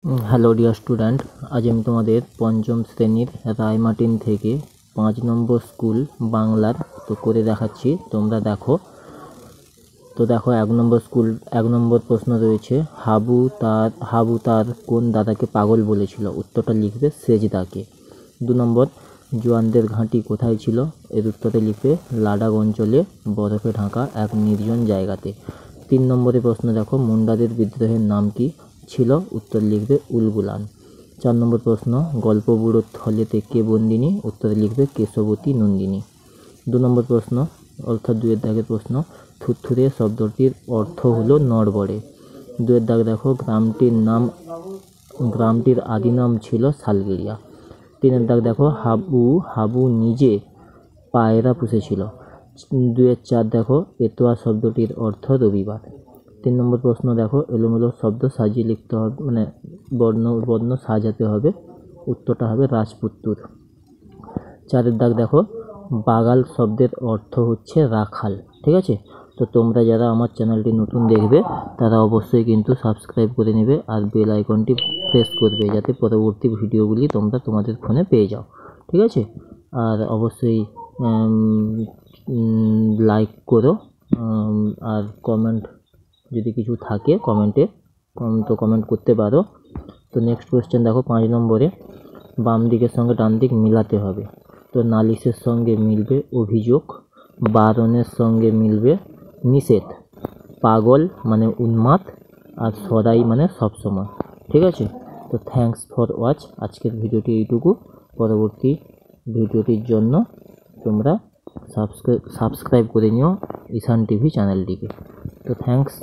Hello dear student, আজ আমি তোমাদের পঞ্চম শ্রেণীর রায়মার্টিন থেকে 5 নম্বর স্কুল বাংলার করে দেখাচ্ছি। তোমরা দেখো। তো দেখো 1 নম্বর প্রশ্ন রয়েছে, হাবু তার কোন দাদাকে পাগল বলেছিল? উত্তরটা লিখবে সেজদাকে। 2 নম্বর, জোয়ানদের ঘাঁটি কোথায় ছিল? এর উত্তরে লিখবে লাডাখ অঞ্চলে বরফে ঢাকা এক নির্জন জায়গাতে। 3 নম্বরের প্রশ্ন দেখো, মুন্ডাদের বিদ্রোহের নাম কি ছিল? উত্তর লিখবে উলগুলান। 4 নম্বর প্রশ্ন, গল্প বুড়োর থলেতে কে বন্দিনী? উত্তরে লিখবে কেশবতী নন্দিনী। 2 নম্বর প্রশ্ন অর্থাৎ 2-এর দাগের প্রশ্ন, থুরথুরে শব্দটির অর্থ হলো নড়বড়ে। 2-এর দাগ দেখো, গ্রামটির আদি নাম ছিল শালগেরিয়া। 3-এর দাগ দেখো, হাবু নিজে পায়রা পুষেছিল। 2-এর 4 দেখো, এতোয়া শব্দটির অর্থ রবিবার। 3 নম্বর প্রশ্ন দেখো, এলোমেলো শব্দ সাজিয়ে লিখতে হবে, মানে বর্ণ সাজাতে হবে। উত্তরটা হবে রাজপুত্তুর। 4-এর দাগ দেখো, বাগাল শব্দের অর্থ হচ্ছে রাখাল। ঠিক আছে, তো তোমরা যারা আমার চ্যানেলটি নতুন দেখবে তারা অবশ্যই কিন্তু সাবস্ক্রাইব করে নেবে আর বেল আইকনটি প্রেস করবে, যাতে পরবর্তী ভিডিওগুলি তোমরা তোমাদের ফোনে পেয়ে যাও। ঠিক আছে, আর অবশ্যই লাইক করো, আর কমেন্ট যদি কিছু থাকে কমেন্টে তো কমেন্ট করতে পারো। তো নেক্সট কোয়েশ্চেন দেখো 5 নম্বরে, বাম দিকের সঙ্গে ডান দিক মিলাতে হবে। তো নালিশের সঙ্গে মিলবে অভিযোগ, বারণের সঙ্গে মিলবে নিষেধ, পাগল মানে উন্মাদ, আর সদাই মানে সবসময়। ঠিক আছে, তো থ্যাঙ্কস ফর ওয়াচ। আজকের ভিডিওটি এইটুকু। পরবর্তী ভিডিওটির জন্য তোমরা সাবস্ক্রাইব করে নিও ঈশান টিভি চ্যানেলটিকে। তো থ্যাঙ্কস।